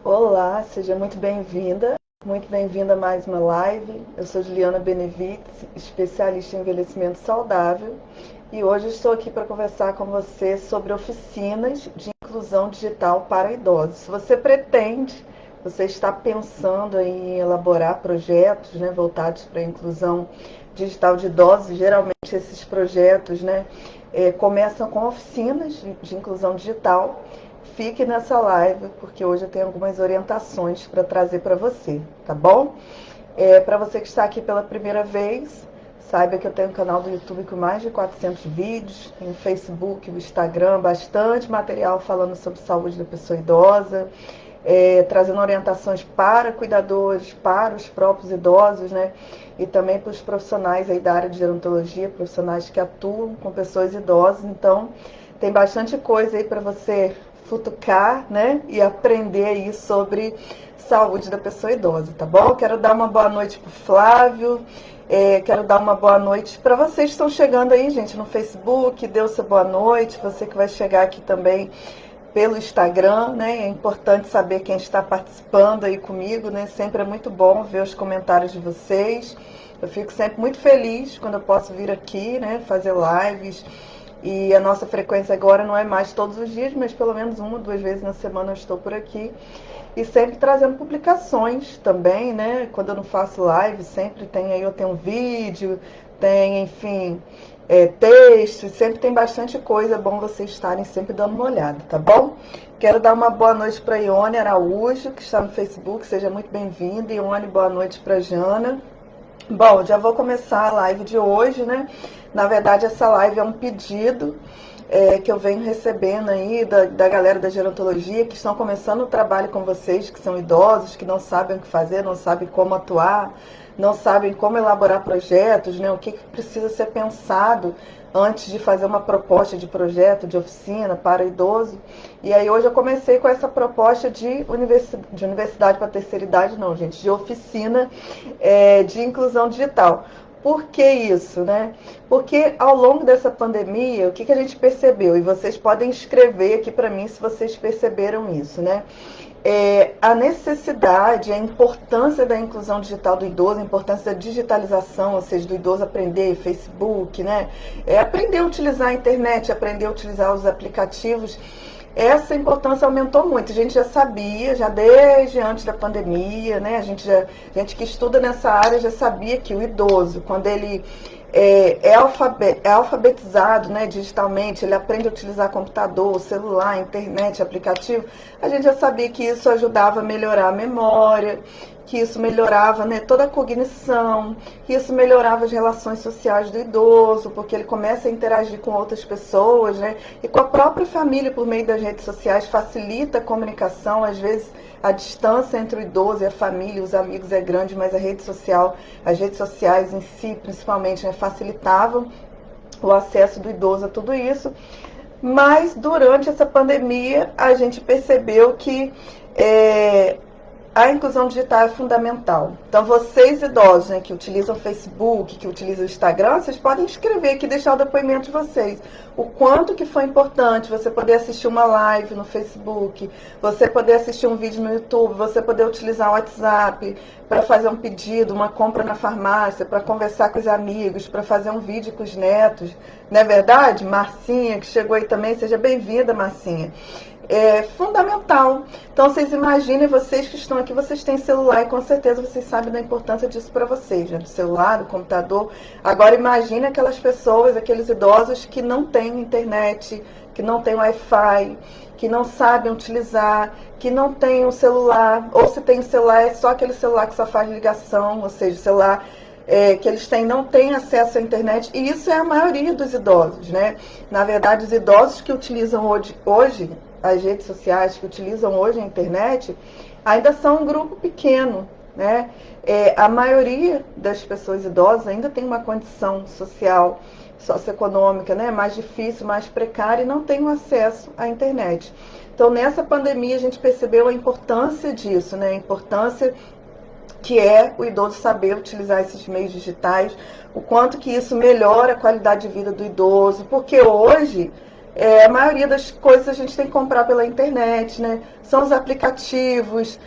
Olá, seja muito bem-vinda a mais uma live. Eu sou Juliana Benevides, especialista em envelhecimento saudável, e hoje estou aqui para conversar com você sobre oficinas de inclusão digital para idosos. Se você pretende, você está pensando em elaborar projetos, né, voltados para a inclusão digital de idosos, geralmente esses projetos, né, começam com oficinas de inclusão digital. Fique nessa live, porque hoje eu tenho algumas orientações para trazer para você, tá bom? Para você que está aqui pela primeira vez, saiba que eu tenho um canal do YouTube com mais de 400 vídeos, tem o Facebook, o Instagram, bastante material falando sobre saúde da pessoa idosa, trazendo orientações para cuidadores, para os próprios idosos, né? E também para os profissionais aí da área de gerontologia, profissionais que atuam com pessoas idosas. Então, tem bastante coisa aí para você futucar, né? E aprender aí sobre saúde da pessoa idosa, tá bom? Quero dar uma boa noite pro Flávio, quero dar uma boa noite para vocês que estão chegando aí, gente, no Facebook, dê o seu boa noite, você que vai chegar aqui também pelo Instagram, né? É importante saber quem está participando aí comigo, né? Sempre é muito bom ver os comentários de vocês. Eu fico sempre muito feliz quando eu posso vir aqui, né? Fazer lives. E a nossa frequência agora não é mais todos os dias, mas pelo menos uma, duas vezes na semana eu estou por aqui. E sempre trazendo publicações também, né? Quando eu não faço live, sempre tem aí, eu tenho um vídeo, tem, enfim, texto, sempre tem bastante coisa, é bom vocês estarem sempre dando uma olhada, tá bom? Quero dar uma boa noite para Ione Araújo, que está no Facebook, seja muito bem-vinda. Ione, boa noite para Jana. Bom, já vou começar a live de hoje, né? Na verdade, essa live é um pedido que eu venho recebendo aí da galera da gerontologia, que estão começando o trabalho com vocês, que são idosos, que não sabem o que fazer, não sabem como atuar, não sabem como elaborar projetos, né? O que precisa ser pensado antes de fazer uma proposta de projeto, de oficina para idoso. E aí hoje eu comecei com essa proposta de universidade para terceira idade, não, gente, de oficina de inclusão digital. Por que isso, né? Porque ao longo dessa pandemia, o que a gente percebeu? E vocês podem escrever aqui para mim se vocês perceberam isso, né? A necessidade, a importância da inclusão digital do idoso, a importância da digitalização, ou seja, do idoso aprender Facebook, né? Aprender a utilizar a internet, aprender a utilizar os aplicativos. Essa importância aumentou muito. A gente já sabia, já desde antes da pandemia, né? A gente que estuda nessa área já sabia que o idoso, quando ele é alfabetizado, né, digitalmente, ele aprende a utilizar computador, celular, internet, aplicativo, a gente já sabia que isso ajudava a melhorar a memória, que isso melhorava, né, toda a cognição, que isso melhorava as relações sociais do idoso, porque ele começa a interagir com outras pessoas, né, e com a própria família por meio das redes sociais, facilita a comunicação. Às vezes a distância entre o idoso e a família, os amigos é grande, mas as redes sociais em si, principalmente, né, facilitavam o acesso do idoso a tudo isso. Mas durante essa pandemia a gente percebeu que a inclusão digital é fundamental. Então, vocês idosos, né, que utilizam o Facebook, que utilizam o Instagram, vocês podem escrever aqui, deixar o depoimento de vocês. O quanto que foi importante você poder assistir uma live no Facebook, você poder assistir um vídeo no YouTube, você poder utilizar o WhatsApp para fazer um pedido, uma compra na farmácia, para conversar com os amigos, para fazer um vídeo com os netos. Não é verdade? Marcinha, que chegou aí também, seja bem-vinda, Marcinha. É fundamental. Então, vocês imaginem, vocês que estão aqui, vocês têm celular e com certeza vocês sabem da importância disso para vocês, né? Do celular, do computador. Agora, imagine aquelas pessoas, aqueles idosos que não têm internet, que não têm Wi-Fi, que não sabem utilizar, que não têm um celular, ou se tem um celular, é só aquele celular que só faz ligação, ou seja, o celular que eles não têm acesso à internet, e isso é a maioria dos idosos, né? Na verdade, os idosos que utilizam hoje as redes sociais, que utilizam hoje a internet, ainda são um grupo pequeno, né? A maioria das pessoas idosas ainda tem uma condição social, socioeconômica, né, mais difícil, mais precária, e não tem o acesso à internet. Então, nessa pandemia, a gente percebeu a importância disso, né? A importância que é o idoso saber utilizar esses meios digitais, o quanto que isso melhora a qualidade de vida do idoso, porque hoje A maioria das coisas a gente tem que comprar pela internet, né? São os aplicativos,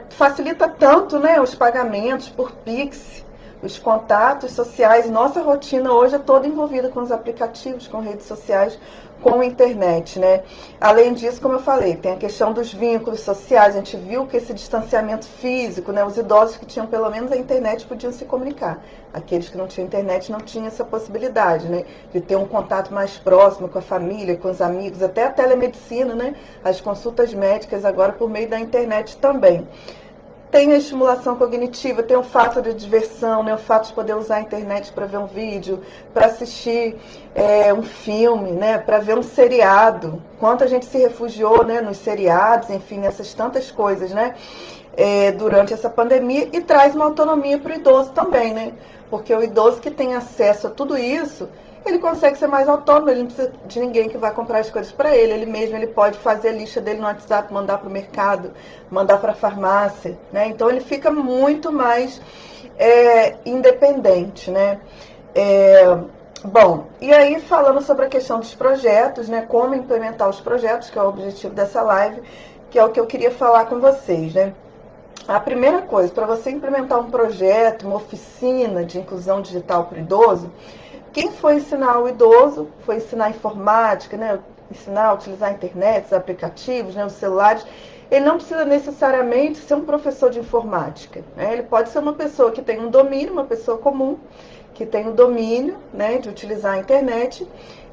facilita tanto, né, os pagamentos por Pix, os contatos sociais. Nossa rotina hoje é toda envolvida com os aplicativos, com redes sociais, com a internet, né? Além disso, como eu falei, tem a questão dos vínculos sociais. A gente viu que esse distanciamento físico, né? Os idosos que tinham pelo menos a internet podiam se comunicar. Aqueles que não tinham internet não tinham essa possibilidade, né? De ter um contato mais próximo com a família, com os amigos, até a telemedicina, né? As consultas médicas agora por meio da internet também. Tem a estimulação cognitiva, tem o fato de diversão, né? O fato de poder usar a internet para ver um vídeo, para assistir um filme, né? Para ver um seriado. Quanto a gente se refugiou, né? Nos seriados, enfim, nessas tantas coisas, né? Durante essa pandemia, e traz uma autonomia para o idoso também, né? Porque o idoso que tem acesso a tudo isso, ele consegue ser mais autônomo, ele não precisa de ninguém que vai comprar as coisas para ele. Ele mesmo ele pode fazer a lista dele no WhatsApp, mandar para o mercado, mandar para a farmácia, né? Então ele fica muito mais independente, né? Bom, e aí falando sobre a questão dos projetos, né? Como implementar os projetos, que é o objetivo dessa live, que é o que eu queria falar com vocês, né? A primeira coisa, para você implementar um projeto, uma oficina de inclusão digital para o idoso, quem foi ensinar o idoso, foi ensinar informática, né? Ensinar a utilizar a internet, os aplicativos, né? Os celulares. Ele não precisa necessariamente ser um professor de informática, né? Ele pode ser uma pessoa que tem um domínio, uma pessoa comum, que tem o domínio, né, de utilizar a internet,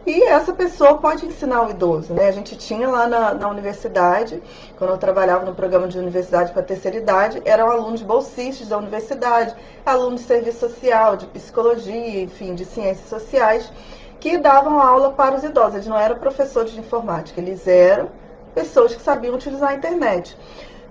e essa pessoa pode ensinar o idoso, né? A gente tinha lá na universidade, quando eu trabalhava no programa de universidade para a terceira idade, eram alunos bolsistas da universidade, alunos de serviço social, de psicologia, enfim, de ciências sociais, que davam aula para os idosos. Eles não eram professores de informática, eles eram pessoas que sabiam utilizar a internet.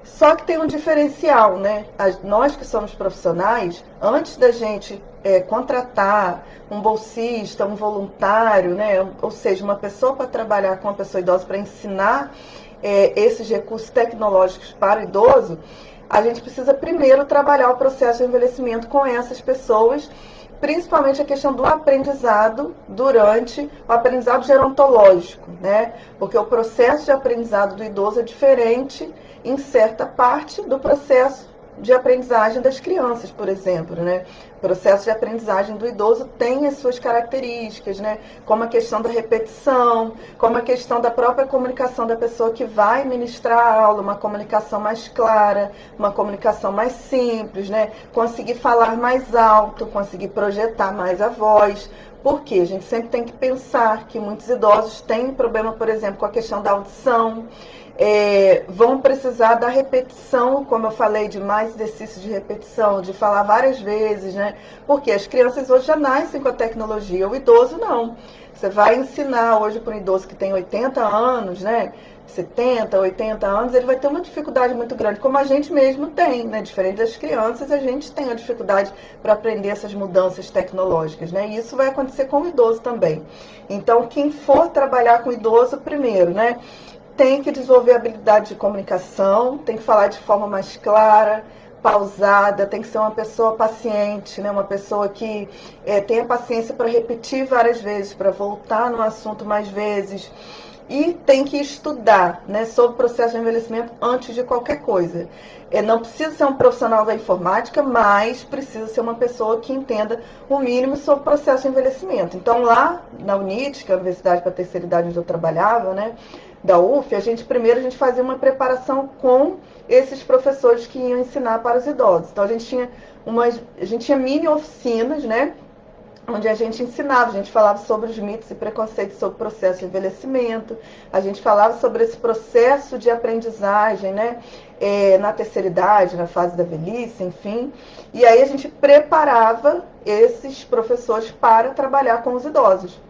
Só que tem um diferencial, né? Nós que somos profissionais, antes da gente contratar um bolsista, um voluntário, né? Ou seja, uma pessoa para trabalhar com uma pessoa idosa para ensinar esses recursos tecnológicos para o idoso, a gente precisa primeiro trabalhar o processo de envelhecimento com essas pessoas, principalmente a questão do aprendizado durante o aprendizado gerontológico, né? Porque o processo de aprendizado do idoso é diferente em certa parte do processo de aprendizagem das crianças, por exemplo, né? O processo de aprendizagem do idoso tem as suas características, né? Como a questão da repetição, como a questão da própria comunicação da pessoa que vai ministrar a aula, uma comunicação mais clara, uma comunicação mais simples, né? Conseguir falar mais alto, conseguir projetar mais a voz. Porque a gente sempre tem que pensar que muitos idosos têm problema, por exemplo, com a questão da audição, vão precisar da repetição, como eu falei, de mais exercícios de repetição, de falar várias vezes, né? Porque as crianças hoje já nascem com a tecnologia, o idoso não. Você vai ensinar hoje para um idoso que tem 80 anos, né? 70, 80 anos, ele vai ter uma dificuldade muito grande, como a gente mesmo tem, né? Diferente das crianças, a gente tem a dificuldade para aprender essas mudanças tecnológicas, né? E isso vai acontecer com o idoso também. Então, quem for trabalhar com o idoso, primeiro, né? Tem que desenvolver habilidade de comunicação, tem que falar de forma mais clara, pausada, tem que ser uma pessoa paciente, né? Uma pessoa que tenha paciência para repetir várias vezes, para voltar no assunto mais vezes. E tem que estudar, né, sobre o processo de envelhecimento antes de qualquer coisa. Não precisa ser um profissional da informática, mas precisa ser uma pessoa que entenda o mínimo sobre o processo de envelhecimento. Então, lá na UNIT, que é a Universidade para a Terceira Idade onde eu trabalhava, né, da UF, a gente fazia uma preparação com esses professores que iam ensinar para os idosos. Então, a gente tinha mini oficinas, né, onde a gente ensinava, a gente falava sobre os mitos e preconceitos sobre o processo de envelhecimento, a gente falava sobre esse processo de aprendizagem, né, na terceira idade, na fase da velhice, enfim. E aí a gente preparava esses professores para trabalhar com os idosos.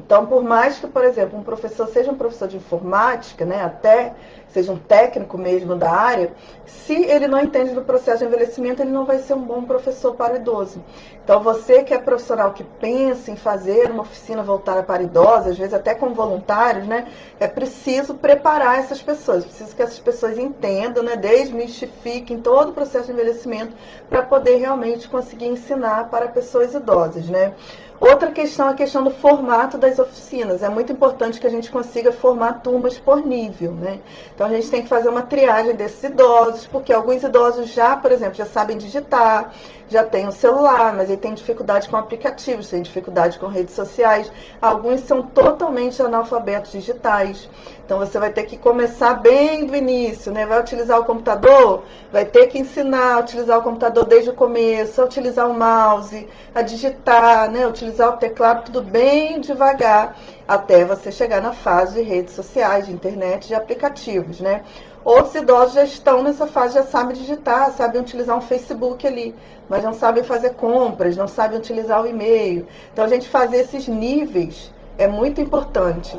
Então, por mais que, por exemplo, um professor seja um professor de informática, né, até seja um técnico mesmo da área, se ele não entende do processo de envelhecimento, ele não vai ser um bom professor para o idoso. Então, você que é profissional que pensa em fazer uma oficina voltada para idosos, às vezes até com voluntários, né, é preciso preparar essas pessoas, preciso que essas pessoas entendam, né, desmistifiquem todo o processo de envelhecimento para poder realmente conseguir ensinar para pessoas idosas, né. Outra questão é a questão do formato das oficinas. É muito importante que a gente consiga formar turmas por nível, né? Então a gente tem que fazer uma triagem desses idosos, porque alguns idosos já, por exemplo, já sabem digitar, já têm um celular, mas ele tem dificuldade com aplicativos, tem dificuldade com redes sociais. Alguns são totalmente analfabetos digitais. Então você vai ter que começar bem do início, né? Vai utilizar o computador? Vai ter que ensinar a utilizar o computador desde o começo, a utilizar o mouse, a digitar, né? Utilizar o teclado, tudo bem devagar, até você chegar na fase de redes sociais, de internet, de aplicativos, né? Outros idosos já estão nessa fase, já sabem digitar, sabem utilizar um Facebook ali, mas não sabem fazer compras, não sabem utilizar o e-mail. Então a gente fazer esses níveis é muito importante.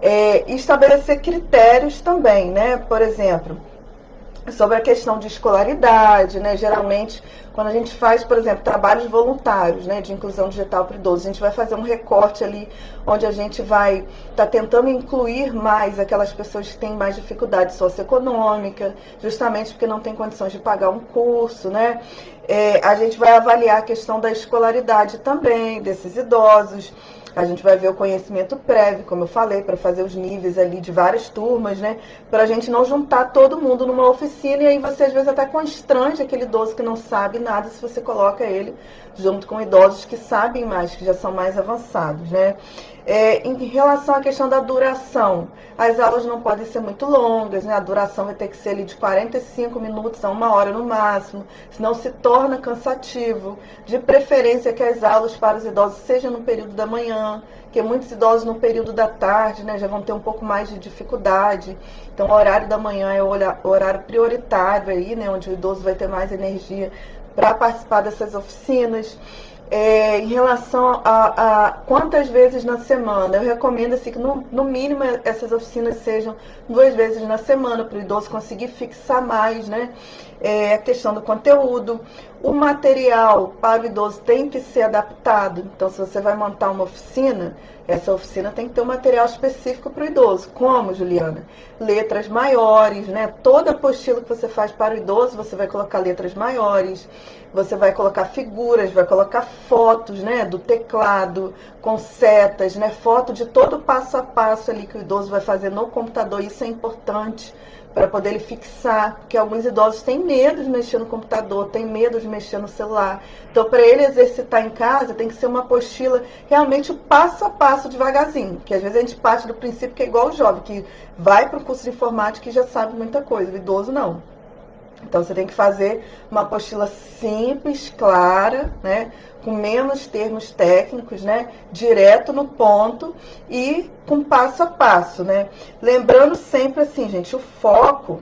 E estabelecer critérios também, né? Por exemplo, sobre a questão de escolaridade, né? Geralmente, quando a gente faz, por exemplo, trabalhos voluntários, né, de inclusão digital para idosos, a gente vai fazer um recorte ali, onde a gente vai estar tentando incluir mais aquelas pessoas que têm mais dificuldade socioeconômica, justamente porque não tem condições de pagar um curso, né? A gente vai avaliar a questão da escolaridade também desses idosos. A gente vai ver o conhecimento prévio, como eu falei, para fazer os níveis ali de várias turmas, né? Para a gente não juntar todo mundo numa oficina e aí você às vezes até constrange aquele idoso que não sabe nada se você coloca ele junto com idosos que sabem mais, que já são mais avançados, né? Em relação à questão da duração, as aulas não podem ser muito longas, né? A duração vai ter que ser ali de 45 minutos a 1 hora no máximo, senão se torna cansativo. De preferência que as aulas para os idosos sejam no período da manhã, porque muitos idosos no período da tarde, né, já vão ter um pouco mais de dificuldade. Então o horário da manhã é o horário prioritário aí, né, onde o idoso vai ter mais energia para participar dessas oficinas. Em relação a quantas vezes na semana, eu recomendo assim, que no mínimo essas oficinas sejam 2 vezes na semana, para o idoso conseguir fixar mais, né? A questão do conteúdo. O material para o idoso tem que ser adaptado. Então, se você vai montar uma oficina, essa oficina tem que ter um material específico para o idoso. Como, Juliana? Letras maiores, né? Toda apostila que você faz para o idoso, você vai colocar letras maiores, você vai colocar figuras, vai colocar fotos, né, do teclado, com setas, né, foto de todo o passo a passo ali que o idoso vai fazer no computador. Isso é importante para poder ele fixar, porque alguns idosos têm medo de mexer no computador, têm medo de mexer no celular. Então, para ele exercitar em casa, tem que ser uma apostila realmente o passo a passo, devagarzinho, porque às vezes a gente parte do princípio que é igual o jovem, que vai para o curso de informática e já sabe muita coisa, o idoso não. Então, você tem que fazer uma apostila simples, clara, né, com menos termos técnicos, né, direto no ponto e com passo a passo, né. Lembrando sempre assim, gente, o foco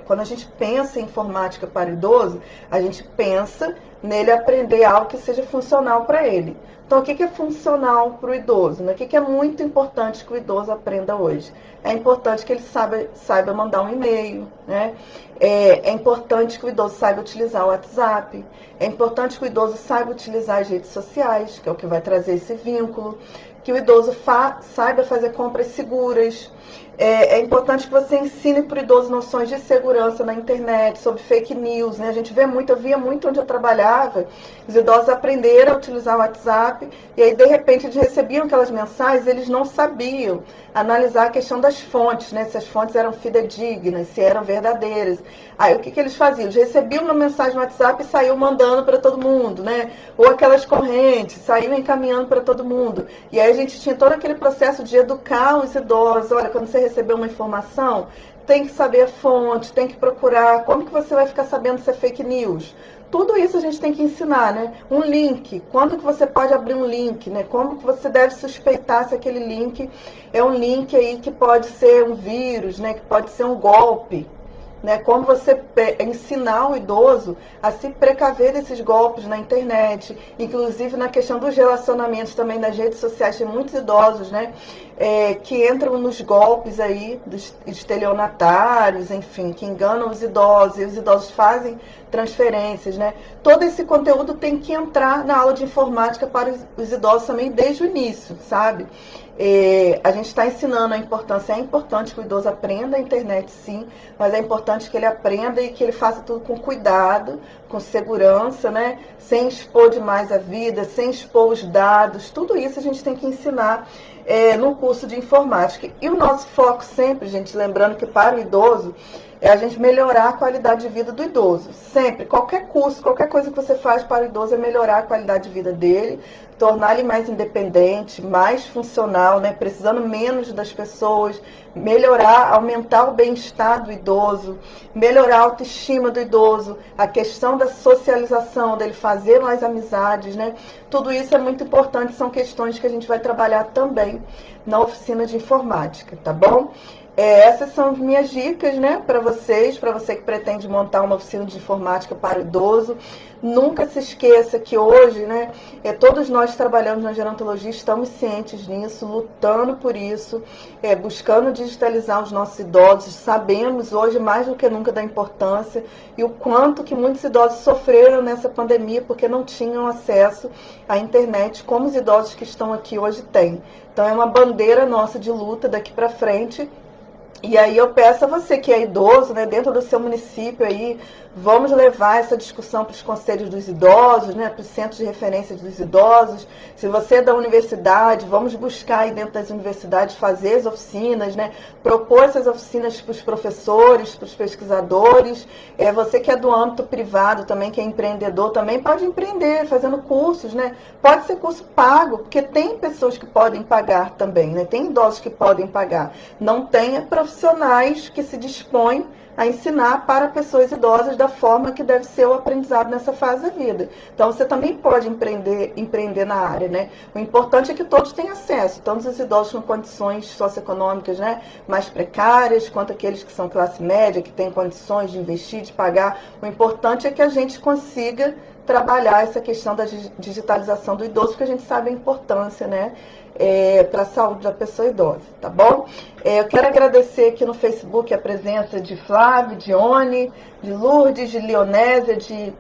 quando a gente pensa em informática para idoso, a gente pensa nele aprender algo que seja funcional para ele. Então, o que é funcional para o idoso, né? O que é muito importante que o idoso aprenda hoje? É importante que ele saiba mandar um e-mail, né? É importante que o idoso saiba utilizar o WhatsApp. É importante que o idoso saiba utilizar as redes sociais, que é o que vai trazer esse vínculo. Que o idoso saiba fazer compras seguras. É importante que você ensine para o idoso noções de segurança na internet, sobre fake news, né? A gente vê muito, eu via muito onde eu trabalhava, os idosos aprenderam a utilizar o WhatsApp e aí, de repente, eles recebiam aquelas mensagens, eles não sabiam analisar a questão das fontes, né? Se as fontes eram fidedignas, se eram verdadeiras. Aí, o que eles faziam? Eles recebiam uma mensagem no WhatsApp e saíam mandando para todo mundo, né? Ou aquelas correntes, saíam encaminhando para todo mundo. E aí a gente tinha todo aquele processo de educar os idosos. Olha, quando você receber uma informação, tem que saber a fonte, tem que procurar. Como que você vai ficar sabendo se é fake news? Tudo isso a gente tem que ensinar, né? Um link, quando que você pode abrir um link, né? Como que você deve suspeitar se aquele link é um link aí que pode ser um vírus, né? Que pode ser um golpe. Né, como você ensinar o idoso a se precaver desses golpes na internet, inclusive na questão dos relacionamentos também nas redes sociais, tem muitos idosos, né, que entram nos golpes aí dos estelionatários, enfim, que enganam os idosos, e os idosos fazem transferências, né? Todo esse conteúdo tem que entrar na aula de informática para os idosos também desde o início, sabe? A gente está ensinando a importância, é importante que o idoso aprenda a internet, sim, mas é importante que ele aprenda e que ele faça tudo com cuidado, com segurança, né? Sem expor demais a vida, sem expor os dados, tudo isso a gente tem que ensinar no curso de informática. E o nosso foco sempre, gente, lembrando que para o idoso, é a gente melhorar a qualidade de vida do idoso. Sempre, qualquer curso, qualquer coisa que você faz para o idoso é melhorar a qualidade de vida dele, tornar ele mais independente, mais funcional, né? Precisando menos das pessoas, melhorar, aumentar o bem-estar do idoso, melhorar a autoestima do idoso, a questão da socialização, dele fazer mais amizades, né? Tudo isso é muito importante, são questões que a gente vai trabalhar também na oficina de informática, tá bom? Essas são as minhas dicas, né, para você que pretende montar uma oficina de informática para o idoso. Nunca se esqueça que hoje, né, todos nós trabalhamos na gerontologia, estamos cientes nisso, lutando por isso, buscando digitalizar os nossos idosos. Sabemos hoje mais do que nunca da importância e o quanto que muitos idosos sofreram nessa pandemia porque não tinham acesso à internet, como os idosos que estão aqui hoje têm. Então é uma bandeira nossa de luta daqui para frente. E aí eu peço a você que é idoso, né, dentro do seu município aí, vamos levar essa discussão para os conselhos dos idosos, né, para os centros de referência dos idosos. Se você é da universidade, vamos buscar aí dentro das universidades fazer as oficinas, né, propor essas oficinas para os professores, para os pesquisadores. Você que é do âmbito privado também, que é empreendedor, também pode empreender fazendo cursos, né? Pode ser curso pago, porque tem pessoas que podem pagar também, né? Tem idosos que podem pagar. Não tem profissionais que se dispõem a ensinar para pessoas idosas da forma que deve ser o aprendizado nessa fase da vida. Então, você também pode empreender na área, né? O importante é que todos tenham acesso, tanto os idosos com condições socioeconômicas, né, mais precárias, quanto aqueles que são classe média, que têm condições de investir, de pagar. O importante é que a gente consiga trabalhar essa questão da digitalização do idoso, porque a gente sabe a importância, né, para a saúde da pessoa idosa, tá bom? Eu quero agradecer aqui no Facebook a presença de Flávio, de Oni, de Lourdes, de Leonésia, de...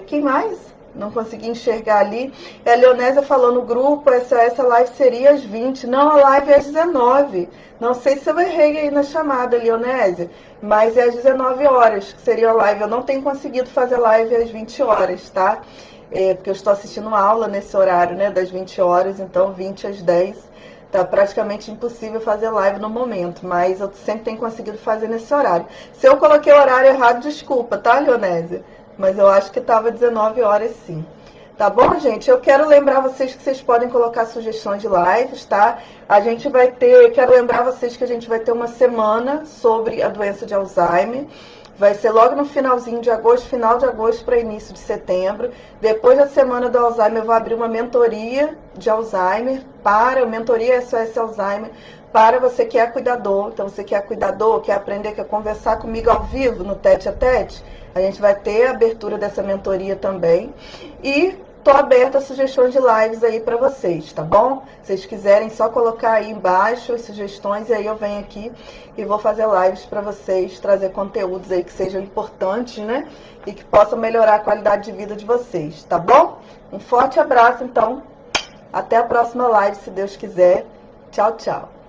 quem mais? Não consegui enxergar ali. A Leonésia falou no grupo, essa live seria às 20. Não, a live é às 19. Não sei se eu errei aí na chamada, Leonésia, mas é às 19 horas que seria a live. Eu não tenho conseguido fazer live às 20 horas, tá? Porque eu estou assistindo uma aula nesse horário, né, das 20 horas, então 20 às 10. Tá praticamente impossível fazer live no momento, mas eu sempre tenho conseguido fazer nesse horário. Se eu coloquei o horário errado, desculpa, tá, Leonésia? Mas eu acho que estava 19 horas sim. Tá bom, gente? Eu quero lembrar vocês que vocês podem colocar sugestões de lives, tá? Quero lembrar vocês que a gente vai ter uma semana sobre a doença de Alzheimer. Vai ser logo no finalzinho de agosto, final de agosto para início de setembro. Depois da semana do Alzheimer, eu vou abrir uma mentoria de Alzheimer mentoria SOS Alzheimer, para você que é cuidador. Então, você que é cuidador, quer aprender, quer conversar comigo ao vivo, no tete a tete, a gente vai ter a abertura dessa mentoria também. E tô aberta a sugestões de lives aí para vocês, tá bom? Se vocês quiserem, só colocar aí embaixo as sugestões e aí eu venho aqui e vou fazer lives para vocês, trazer conteúdos aí que sejam importantes, né? E que possam melhorar a qualidade de vida de vocês, tá bom? Um forte abraço, então. Até a próxima live, se Deus quiser. Tchau, tchau.